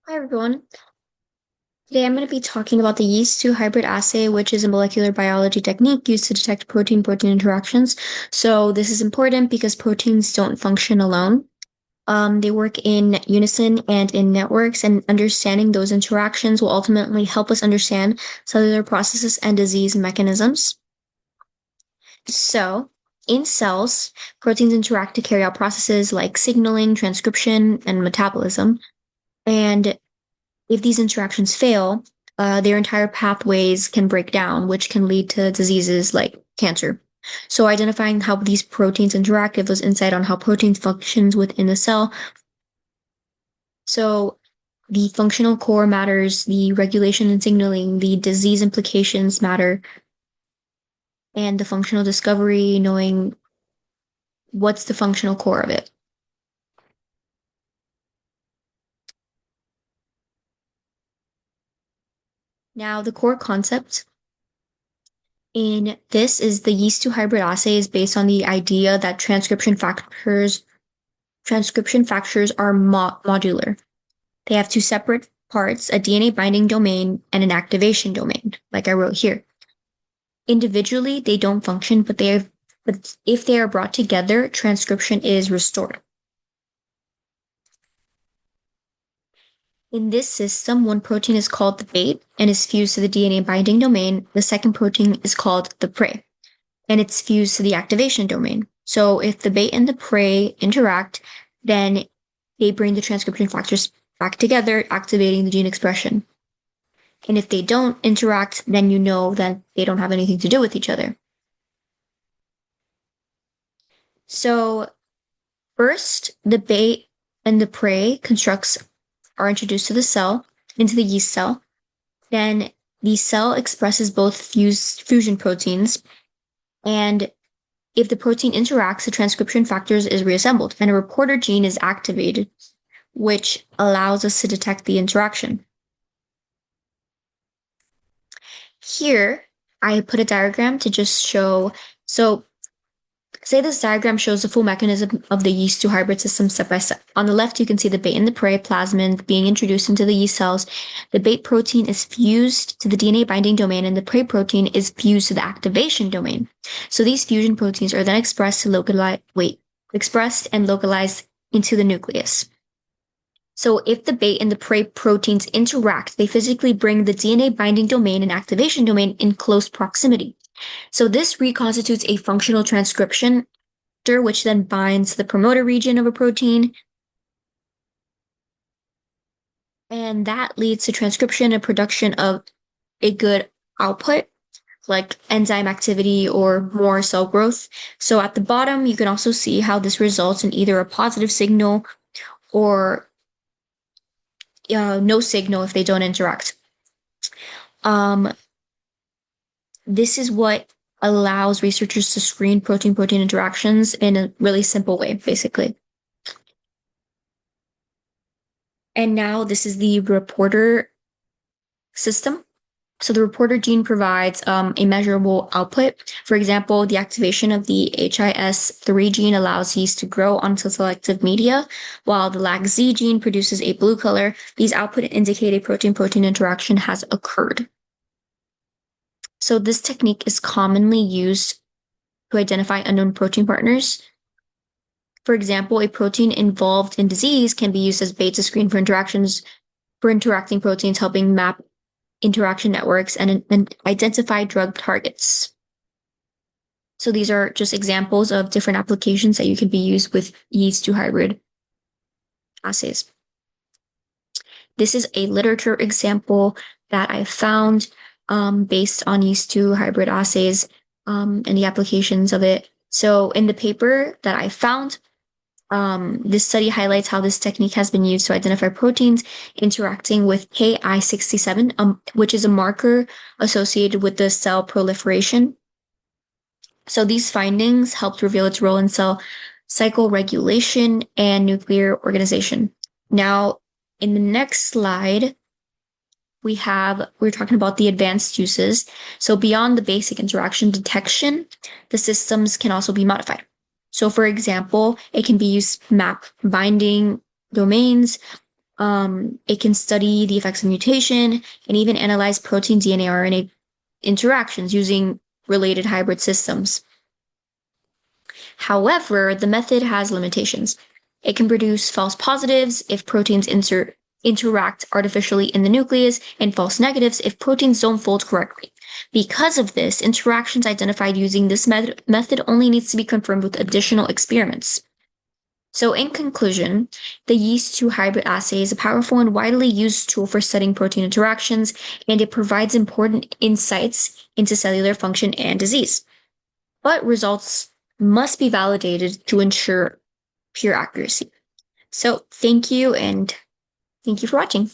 Hi everyone. Today I'm going to be talking about the yeast-2 hybrid assay, which is a molecular biology technique used to detect protein-protein interactions. So this is important because proteins don't function alone. They work in unison and in networks, and understanding those interactions will ultimately help us understand cellular processes and disease mechanisms. So in cells, proteins interact to carry out processes like signaling, transcription, and metabolism. And if these interactions fail, their entire pathways can break down, which can lead to diseases like cancer. So identifying how these proteins interact gives us insight on how proteins functions within the cell. So the functional core matters, the regulation and signaling, the disease implications matter, and the functional discovery, knowing what's the functional core of it. Now, the core concept in this is the yeast-2 hybrid assay is based on the idea that transcription factors are modular. They have two separate parts, a DNA binding domain and an activation domain, like I wrote here. Individually, they don't function, but if they are brought together, transcription is restored. In this system, one protein is called the bait and is fused to the DNA binding domain. The second protein is called the prey, and it's fused to the activation domain. So if the bait and the prey interact, then they bring the transcription factors back together, activating the gene expression. And if they don't interact, then you know that they don't have anything to do with each other. So first, the bait and the prey constructs are introduced to the cell, into the yeast cell. Then the cell expresses both fusion proteins, and if the protein interacts, the transcription factors is reassembled, and a reporter gene is activated, which allows us to detect the interaction. Here, I put a diagram to just show, so say this diagram shows the full mechanism of the yeast-2 hybrid system step by step. On the left, you can see the bait and the prey plasmid being introduced into the yeast cells. The bait protein is fused to the DNA binding domain, and the prey protein is fused to the activation domain. So these fusion proteins are then expressed and localized into the nucleus. So if the bait and the prey proteins interact, they physically bring the DNA binding domain and activation domain in close proximity. So this reconstitutes a functional transcription factor, which then binds the promoter region of a protein. And that leads to transcription and production of a good output, like enzyme activity or more cell growth. So at the bottom, you can also see how this results in either a positive signal or no signal if they don't interact. This is what allows researchers to screen protein-protein interactions in a really simple way, basically. And now this is the reporter system. So the reporter gene provides a measurable output. For example, the activation of the HIS3 gene allows yeast to grow onto selective media, while the LAC-Z gene produces a blue color. These output indicate a protein-protein interaction has occurred. So this technique is commonly used to identify unknown protein partners. For example, a protein involved in disease can be used as bait to screen for interacting proteins, helping map interaction networks and identify drug targets. So these are just examples of different applications that you can be used with yeast-2 hybrid assays. This is a literature example that I found based on yeast-2 hybrid assays and the applications of it. So in the paper that I found, this study highlights how this technique has been used to identify proteins interacting with Ki67, which is a marker associated with the cell proliferation. So these findings helped reveal its role in cell cycle regulation and nuclear organization. Now, in the next slide, we're talking about the advanced uses. So beyond the basic interaction detection, the systems can also be modified. So for example, it can be used to map binding domains, It can study the effects of mutation and even analyze protein, DNA, RNA interactions using related hybrid systems. However, the method has limitations. It can produce false positives if proteins interact artificially in the nucleus, and false negatives if proteins don't fold correctly. Because of this, interactions identified using this method only needs to be confirmed with additional experiments. So in conclusion, the yeast-2 hybrid assay is a powerful and widely used tool for studying protein interactions, and it provides important insights into cellular function and disease. But results must be validated to ensure pure accuracy. So thank you, and thank you for watching.